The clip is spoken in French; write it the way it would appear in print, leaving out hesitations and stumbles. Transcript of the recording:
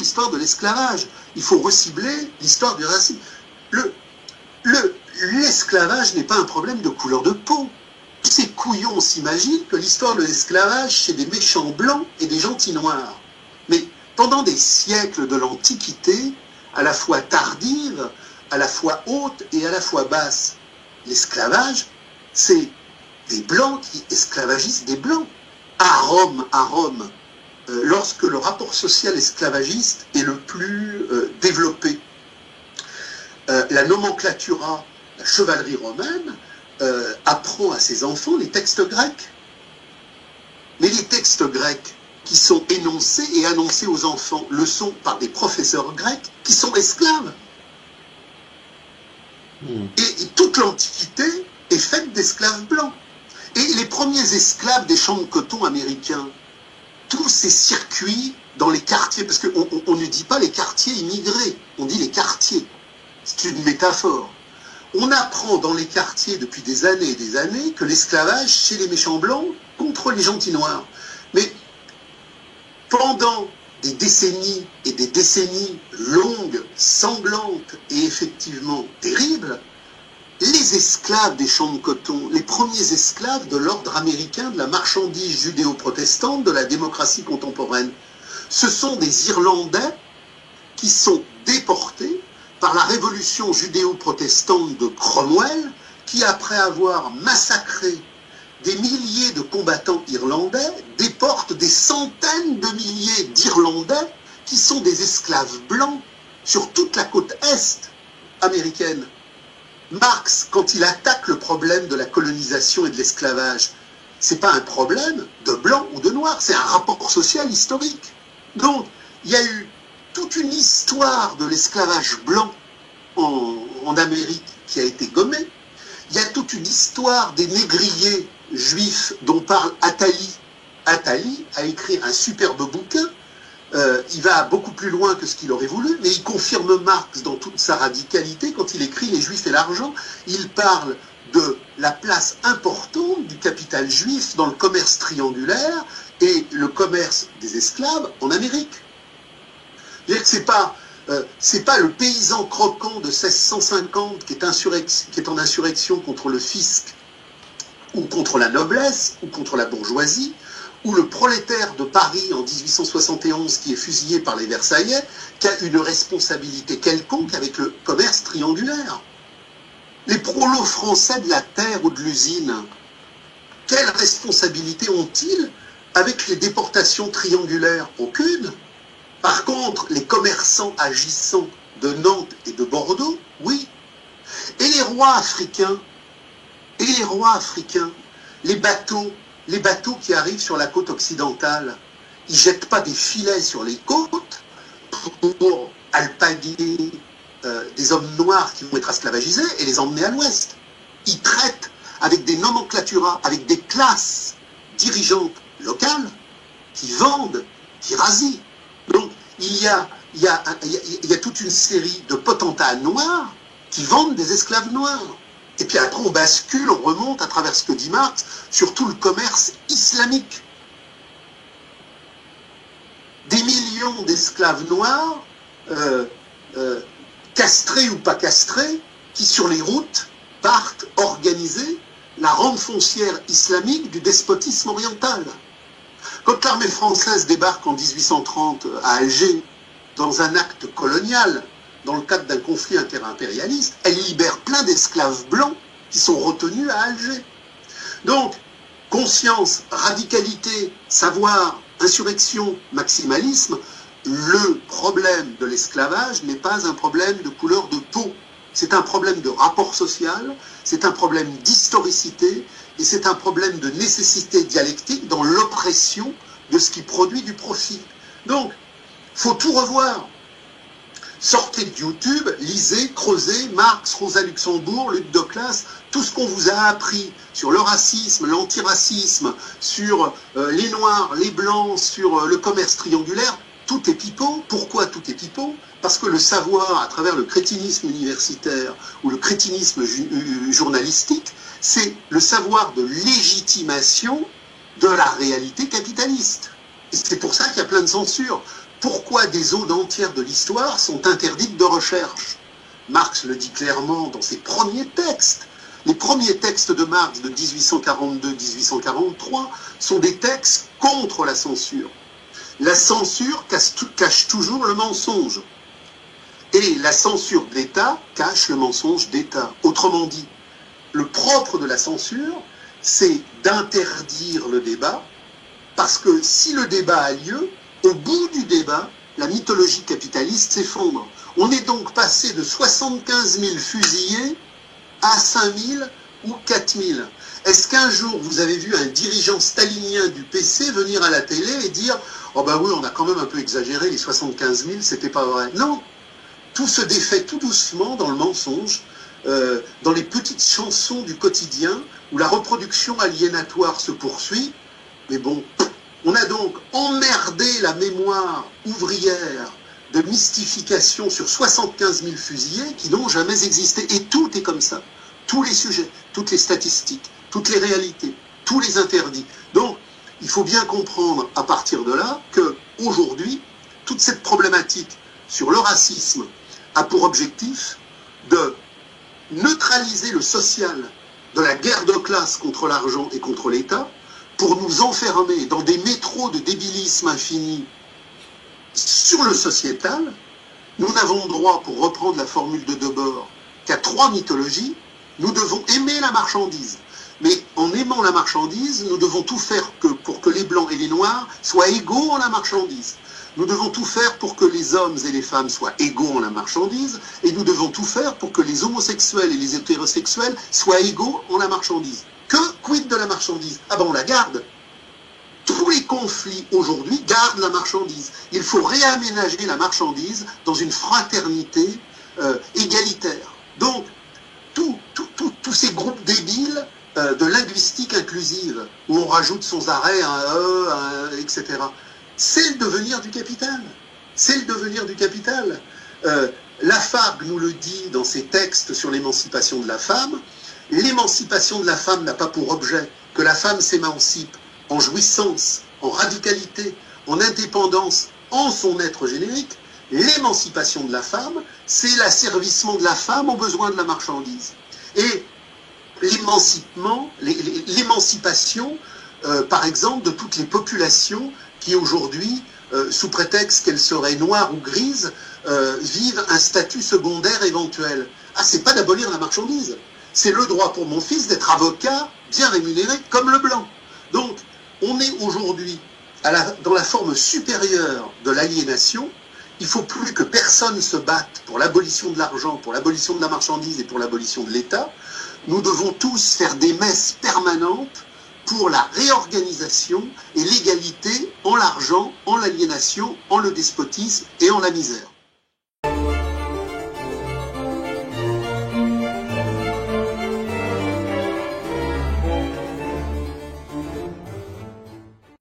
l'histoire de l'esclavage. Il faut recibler l'histoire du racisme. L'esclavage n'est pas un problème de couleur de peau. Ces couillons s'imaginent que l'histoire de l'esclavage, c'est des méchants blancs et des gentils noirs. Mais pendant des siècles de l'Antiquité, à la fois tardive, à la fois haute et à la fois basse, l'esclavage, c'est des blancs qui esclavagisent des blancs. À Rome, lorsque le rapport social esclavagiste est le plus développé, la nomenclatura, la chevalerie romaine, apprend à ses enfants les textes grecs. Mais les textes grecs qui sont énoncés et annoncés aux enfants le sont par des professeurs grecs qui sont esclaves. Et toute l'Antiquité est faite d'esclaves blancs. Et les premiers esclaves des champs de coton américains, tous ces circuits dans les quartiers, parce qu'on ne dit pas les quartiers immigrés, on dit les quartiers. C'est une métaphore. On apprend dans les quartiers depuis des années et des années que l'esclavage chez les méchants blancs contre les gentils noirs. Mais pendant des décennies et des décennies longues, sanglantes et effectivement terribles, les esclaves des champs de coton, les premiers esclaves de l'ordre américain, de la marchandise judéo-protestante, de la démocratie contemporaine, ce sont des Irlandais qui sont déportés par la révolution judéo-protestante de Cromwell, qui, après avoir massacré des milliers de combattants irlandais, déporte des centaines de milliers d'Irlandais qui sont des esclaves blancs sur toute la côte est américaine. Marx, quand il attaque le problème de la colonisation et de l'esclavage, c'est pas un problème de blanc ou de noir, c'est un rapport social historique. Donc, il y a eu toute une histoire de l'esclavage blanc en Amérique qui a été gommée. Il y a toute une histoire des négriers juifs dont parle Attali. Attali a écrit un superbe bouquin. Il va beaucoup plus loin que ce qu'il aurait voulu, mais il confirme Marx dans toute sa radicalité quand il écrit Les Juifs et l'argent. Il parle de la place importante du capital juif dans le commerce triangulaire et le commerce des esclaves en Amérique. C'est-à-dire que c'est pas le paysan croquant de 1650 qui est en insurrection contre le fisc ou contre la noblesse ou contre la bourgeoisie, ou le prolétaire de Paris en 1871 qui est fusillé par les Versaillais, qui a une responsabilité quelconque avec le commerce triangulaire. Les prolos français de la terre ou de l'usine, quelle responsabilité ont-ils avec les déportations triangulaires? Aucune. Par contre, les commerçants agissants de Nantes et de Bordeaux, oui. Et les rois africains, les bateaux qui arrivent sur la côte occidentale, ils ne jettent pas des filets sur les côtes pour alpaguer des hommes noirs qui vont être esclavagisés et les emmener à l'ouest. Ils traitent avec des nomenclaturas, avec des classes dirigeantes locales qui vendent, qui rasient. Donc, il y a toute une série de potentats noirs qui vendent des esclaves noirs. Et puis après, on bascule, on remonte à travers ce que dit Marx sur tout le commerce islamique. Des millions d'esclaves noirs, castrés ou pas castrés, qui sur les routes partent organiser la rente foncière islamique du despotisme oriental. Quand l'armée française débarque en 1830 à Alger, dans un acte colonial, dans le cadre d'un conflit interimpérialiste, elle libère plein d'esclaves blancs qui sont retenus à Alger. Donc, conscience, radicalité, savoir, insurrection, maximalisme, le problème de l'esclavage n'est pas un problème de couleur de peau. C'est un problème de rapport social, c'est un problème d'historicité, et c'est un problème de nécessité dialectique dans l'oppression de ce qui produit du profit. Donc, il faut tout revoir. Sortez de YouTube, lisez, creusez, Marx, Rosa Luxembourg, Luc de Classe, tout ce qu'on vous a appris sur le racisme, l'antiracisme, sur les Noirs, les Blancs, sur le commerce triangulaire, tout est pipeau. Pourquoi tout est pipeau? Parce que le savoir, à travers le crétinisme universitaire ou le crétinisme journalistique, c'est le savoir de légitimation de la réalité capitaliste. Et c'est pour ça qu'il y a plein de censure. pourquoi des zones entières de l'histoire sont interdites de recherche. Marx le dit clairement dans ses premiers textes. Les premiers textes de Marx de 1842-1843 sont des textes contre la censure. La censure cache toujours le mensonge. Et la censure d'État cache le mensonge d'État. Autrement dit, le propre de la censure, c'est d'interdire le débat, parce que si le débat a lieu, au bout du débat, la mythologie capitaliste s'effondre. On est donc passé de 75 000 fusillés à 5 000 ou 4 000. Est-ce qu'un jour vous avez vu un dirigeant stalinien du PC venir à la télé et dire « Oh ben oui, on a quand même un peu exagéré, les 75 000, c'était pas vrai ». Non, tout se défait tout doucement dans le mensonge, dans les petites chansons du quotidien où la reproduction aliénatoire se poursuit. Mais bon, on a donc emmerdé la mémoire ouvrière de mystification sur 75 000 fusillés qui n'ont jamais existé. Et tout est comme ça. Tous les sujets, toutes les statistiques, toutes les réalités, tous les interdits. Donc, il faut bien comprendre à partir de là que aujourd'hui, toute cette problématique sur le racisme a pour objectif de neutraliser le social de la guerre de classe contre l'argent et contre l'État pour nous enfermer dans des métros de débilisme infini sur le sociétal. Nous n'avons droit, pour reprendre la formule de Debord, qu'à 3 mythologies. Nous devons aimer la marchandise. Mais en aimant la marchandise, nous devons tout faire pour que les Blancs et les Noirs soient égaux en la marchandise. Nous devons tout faire pour que les hommes et les femmes soient égaux en la marchandise, et nous devons tout faire pour que les homosexuels et les hétérosexuels soient égaux en la marchandise. Quid de la marchandise? Ah ben on la garde. Tous les conflits aujourd'hui gardent la marchandise. Il faut réaménager la marchandise dans une fraternité égalitaire. Donc, tous ces groupes débiles de linguistique inclusive, où on rajoute sans arrêt un E, etc., c'est le devenir du capital. C'est le devenir du capital. Lafargue nous le dit dans ses textes sur l'émancipation de la femme. L'émancipation de la femme n'a pas pour objet que la femme s'émancipe en jouissance, en radicalité, en indépendance, en son être générique. L'émancipation de la femme, c'est l'asservissement de la femme aux besoins de la marchandise. Et l'émancipation, par exemple, de toutes les populations qui aujourd'hui, sous prétexte qu'elles seraient noires ou grises, vivent un statut secondaire éventuel. Ah, c'est pas d'abolir la marchandise. C'est le droit pour mon fils d'être avocat, bien rémunéré, comme le blanc. Donc, on est aujourd'hui dans la forme supérieure de l'aliénation. Il ne faut plus que personne se batte pour l'abolition de l'argent, pour l'abolition de la marchandise et pour l'abolition de l'État. Nous devons tous faire des messes permanentes pour la réorganisation et l'égalité en l'argent, en l'aliénation, en le despotisme et en la misère.